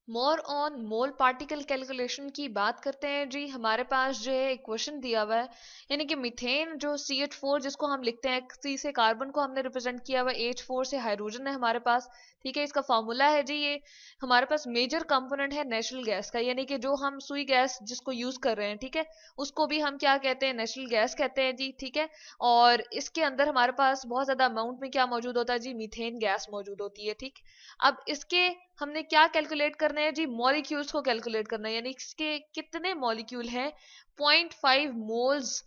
More on mole particle calculation की बात करते हैं जी। हमारे पास जो है एक क्वेश्चन दिया हुआ है, यानी कि मीथेन जो CH4 जिसको हम लिखते हैं, C से कार्बन को हमने रिप्रेजेंट किया हुआ, H4 से हाइड्रोजन है हमारे पास। ठीक है, इसका फॉर्मूला है जी ये हमारे पास मेजर कंपोनेंट है नेचुरल गैस का, यानी कि जो हम सुई गैस जिसको यूज कर रहे हैं, ठीक है, उसको भी हम क्या कहते हैं, नेचुरल गैस कहते हैं जी। ठीक है, और इसके अंदर हमारे पास बहुत ज्यादा अमाउंट में क्या मौजूद होता है जी, मीथेन गैस मौजूद होती है। ठीक, अब इसके हमने क्या कैलकुलेट करना है जी, मॉलिक्यूल्स को कैलकुलेट करना है, यानी इसके कितने मॉलिक्यूल हैं। 0.5 moles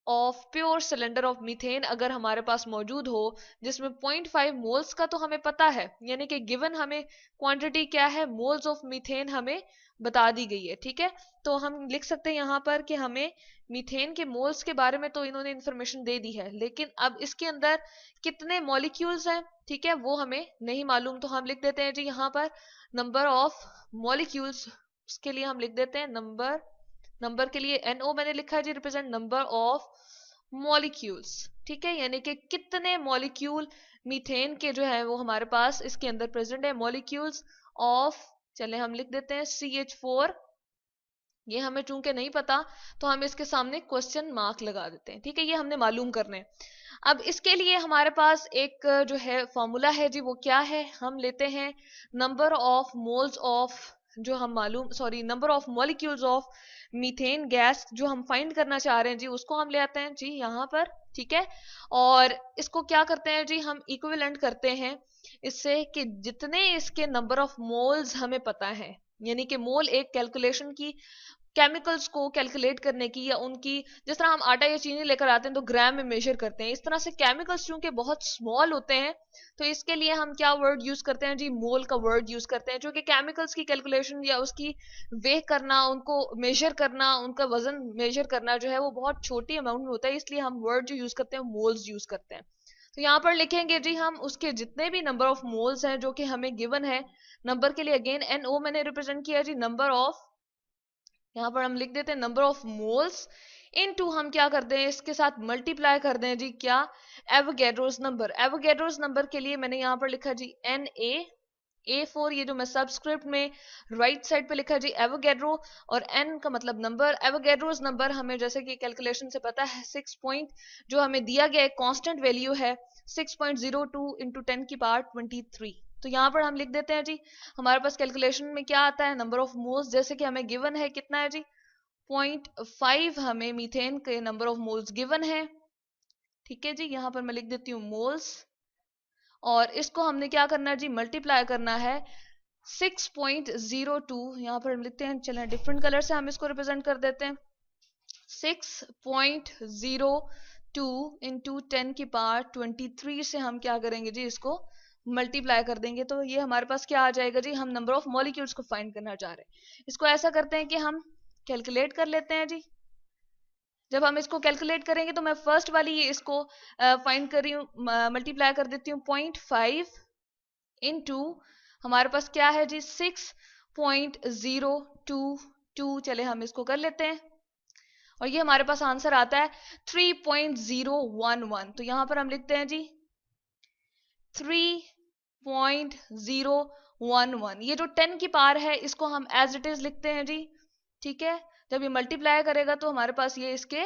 of pure cylinder of methane अगर हमारे पास मौजूद हो, जिसमें 0.5 मोल्स का तो हमें पता है, यानी कि गिवन हमें क्वांटिटी क्या है, मोल्स ऑफ मीथेन हमें बता दी गई है। ठीक है, तो हम लिख सकते हैं यहाँ पर कि हमें मीथेन के मोल्स के बारे में तो इन्होंने इंफॉर्मेशन दे दी है, लेकिन अब इसके अंदर कितने मॉलिक्यूल्स हैं, ठीक है, वो हमें नहीं मालूम। तो हम लिख देते हैं जी यहाँ पर नंबर ऑफ मॉलिक्यूल्स, उसके लिए हम लिख देते हैं नंबर, नंबर के लिए NO मैंने लिखा है जी, रिप्रेजेंट नंबर ऑफ मॉलिक्यूल्स। ठीक है, यानी कि कितने मॉलिक्यूल मीथेन के जो है वो हमारे पास इसके अंदर प्रेजेंट है। मॉलिक्यूल्स ऑफ, चले हम लिख देते हैं CH4, ये हमें चूंकि नहीं पता तो हम इसके सामने क्वेश्चन मार्क लगा देते हैं। ठीक है, ये हमने मालूम करने हैं। अब इसके लिए हमारे पास एक जो है फॉर्मूला है जी, वो क्या है, हम लेते हैं नंबर ऑफ मोल्स ऑफ, जो हम मालूम, sorry, number of molecules of methane gas जो हम फाइंड करना चाह रहे हैं जी, उसको हम ले आते हैं जी यहाँ पर। ठीक है, और इसको क्या करते हैं जी, हम इक्विवेलेंट करते हैं इससे कि जितने इसके नंबर ऑफ मोल्स हमें पता है, यानी कि मोल एक कैलकुलेशन की, केमिकल्स को कैलकुलेट करने की, या उनकी, जिस तरह हम आटा या चीनी लेकर आते हैं तो ग्राम में मेजर करते हैं, इस तरह से केमिकल्स चूंकि बहुत स्मॉल होते हैं, तो इसके लिए हम क्या वर्ड यूज करते हैं जी, मोल का वर्ड यूज करते हैं, जो कि केमिकल्स की कैलकुलेशन या उसकी वे करना, उनको मेजर करना, उनका वजन मेजर करना जो है वो बहुत छोटी अमाउंट में होता है, इसलिए हम वर्ड जो यूज करते हैं मोल्स यूज करते हैं। तो यहाँ पर लिखेंगे जी हम उसके जितने भी नंबर ऑफ मोल्स हैं जो कि हमें गिवन है। नंबर के लिए अगेन NO मैंने रिप्रेजेंट किया जी, नंबर ऑफ, यहाँ पर हम लिख देते हैं नंबर ऑफ मोल्स इनटू, हम क्या करते हैं इसके साथ मल्टीप्लाई कर दें जी, क्या, एवोगैड्रोस नंबर। एवोगैड्रोस नंबर के लिए मैंने यहाँ पर लिखा जी Na, A4, ये जो मैं सबस्क्रिप्ट में राइट साइड पे लिखा जी एवोगैड्रो, और N का मतलब नंबर। एवोगैड्रोस नंबर हमें जैसे कि कैलकुलेशन से पता है 6 पॉइंट, जो हमें दिया गया है कांस्टेंट वैल्यू है 6.02 इंटू 10 की पावर 23। तो यहाँ पर हम लिख देते हैं जी, हमारे पास कैलकुलेशन में क्या आता है, नंबर ऑफ मोल्स, जैसे कि हमें गिवन है कितना है जी, 0.5 हमें मीथेन के नंबर ऑफ मोल्स गिवन है। ठीक है जी, यहाँ पर मैं लिख देती हूँ मोल्स, और इसको हमने क्या करना है जी, मल्टीप्लाई करना है 6.02, यहाँ पर हम लिखते हैं, चलें डिफरेंट कलर से हम इसको रिप्रेजेंट कर देते हैं, 6.02 इंटू 10 की पावर 23 से हम क्या करेंगे जी, इसको मल्टीप्लाई कर देंगे, तो ये हमारे पास क्या आ जाएगा जी, हम नंबर ऑफ मॉलिक्यूल्स को फाइंड करना चाह रहे हैं। इसको ऐसा करते हैं कि हम कैलकुलेट कर लेते हैं जी। जब हम इसको कैलकुलेट करेंगे तो मैं फर्स्ट वाली ये इसको फाइंड कर रही हूँ, मल्टीप्लाई कर देती हूँ 0.5 इंटू, हमारे पास क्या है जी 6.022, चले हम इसको कर लेते हैं, और ये हमारे पास आंसर आता है 3.011। तो यहां पर हम लिखते हैं जी 3.011, ये जो 10 की पावर है इसको हम एज इट इज लिखते हैं जी। ठीक है, जब ये मल्टीप्लाई करेगा तो हमारे पास ये इसके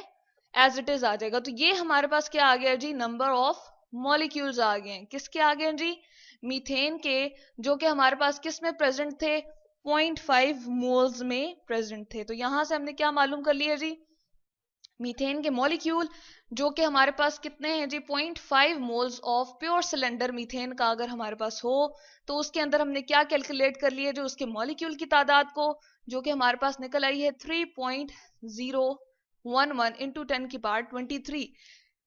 एज इट इज आ जाएगा। तो ये हमारे पास क्या आ गया जी, नंबर ऑफ मॉलिक्यूल्स आ गए हैं, किसके आ गए जी, मीथेन के, जो कि हमारे पास किस में प्रेजेंट थे, 0.5 मोल्स में प्रेजेंट थे। तो यहां से हमने क्या मालूम कर लिया जी, मीथेन के मॉलिक्यूल जो कि हमारे पास कितने हैं जी, 0.5 moles of pure cylinder methane का अगर हमारे पास हो, तो उसके अंदर हमने क्या कैलकुलेट कर लिया, जो उसके मॉलिक्यूल की तादाद को, जो कि हमारे पास निकल आई है 3.011 इंटू 10 की पावर 23।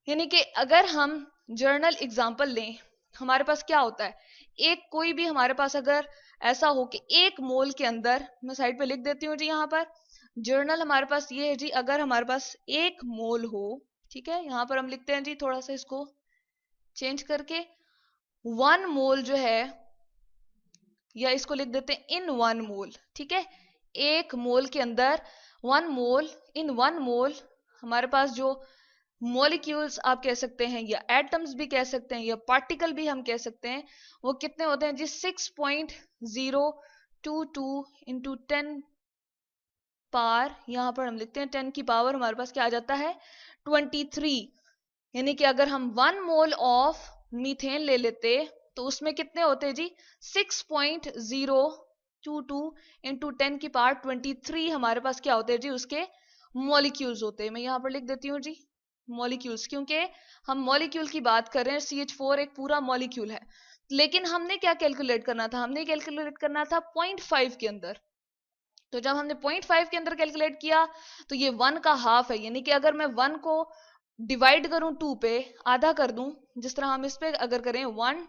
यानी कि अगर हम जर्नल एग्जाम्पल लें, हमारे पास क्या होता है, एक कोई भी हमारे पास अगर ऐसा हो कि एक मोल के अंदर, मैं साइड पे लिख देती हूँ जी यहाँ पर, जर्नल हमारे पास ये है जी, अगर हमारे पास एक मोल हो, ठीक है, यहाँ पर हम लिखते हैं जी थोड़ा सा इसको चेंज करके, 1 मोल जो है, या इसको लिख देते हैं इन 1 मोल। ठीक है, एक मोल के अंदर 1 मोल, इन 1 मोल हमारे पास जो मॉलिक्यूल्स आप कह सकते हैं, या एटम्स भी कह सकते हैं, या पार्टिकल भी हम कह सकते हैं, वो कितने होते हैं जी, 22 इंटू 10 पावर, यहाँ पर हम लिखते हैं 10 की पावर हमारे पास क्या आ जाता है 23। यानी कि अगर हम 1 मोल ऑफ मीथेन ले लेते तो उसमें कितने होते जी 6.022 इंटू 10 की पावर 23 हमारे पास क्या होते हैं जी उसके मॉलिक्यूल्स होते हैं। मैं यहाँ पर लिख देती हूँ जी मॉलिक्यूल्स, क्योंकि हम मॉलिक्यूल की बात कर रहे हैं, CH4 एक पूरा मॉलिक्यूल है। लेकिन हमने क्या कैलकुलेट करना था, हमने कैलकुलेट करना था 0.5 के अंदर। तो जब हमने 0.5 के अंदर कैलकुलेट किया तो ये 1 का हाफ है, यानी कि अगर मैं 1 को डिवाइड करूं 2 पे, आधा कर दूं, जिस तरह हम इस पे अगर करें 1,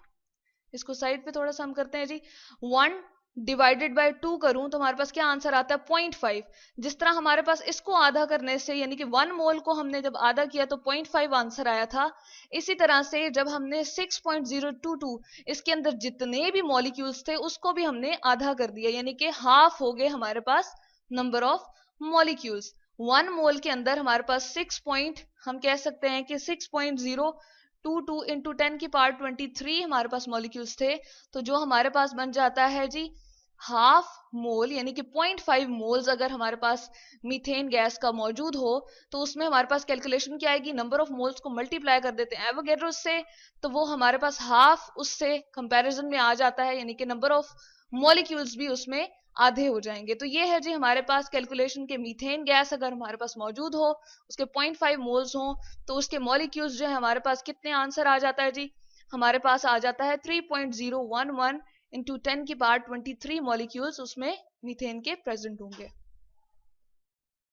इसको साइड पे थोड़ा सा हम करते हैं जी, 1 डिवाइडेड बाय 2 करूं तो हमारे पास क्या आंसर आता है 0.5। जिस तरह हमारे पास इसको आधा करने से, यानी कि 1 मोल को हमने जब आधा किया तो 0.5 आंसर आया था, इसी तरह से जब हमने 6.022 इसके अंदर जितने भी मॉलिक्यूल्स थे उसको भी हमने आधा कर दिया, यानी कि हाफ हो गए हमारे पास नंबर ऑफ मॉलिक्यूल्स। 1 मोल के अंदर हमारे पास हम कह सकते हैं कि 6.022 इंटू 10 की पावर 23 हमारे पास मॉलिक्यूल्स थे। तो जो हमारे पास बन जाता है जी हाफ मोल, यानी कि 0.5 मोल्स अगर हमारे पास मीथेन गैस का मौजूद हो तो उसमें हमारे पास कैलकुलेशन क्या आएगी, नंबर ऑफ मोल्स को मल्टीप्लाई कर देते हैं एवोगैड्रो से, तो वो हमारे पास हाफ उससे कंपैरिजन में आ जाता है, यानी कि नंबर ऑफ मॉलिक्यूल्स भी उसमें आधे हो जाएंगे। तो ये है जी हमारे पास कैलकुलेशन के मीथेन गैस अगर हमारे पास मौजूद हो, उसके 0.5 मोल्स हो, तो उसके मॉलिक्यूल्स जो है हमारे पास कितने आंसर आ जाता है जी, हमारे पास आ जाता है 3.011 इंटू 10 की पावर 23 मॉलिक्यूल्स उसमें मीथेन के प्रेजेंट होंगे।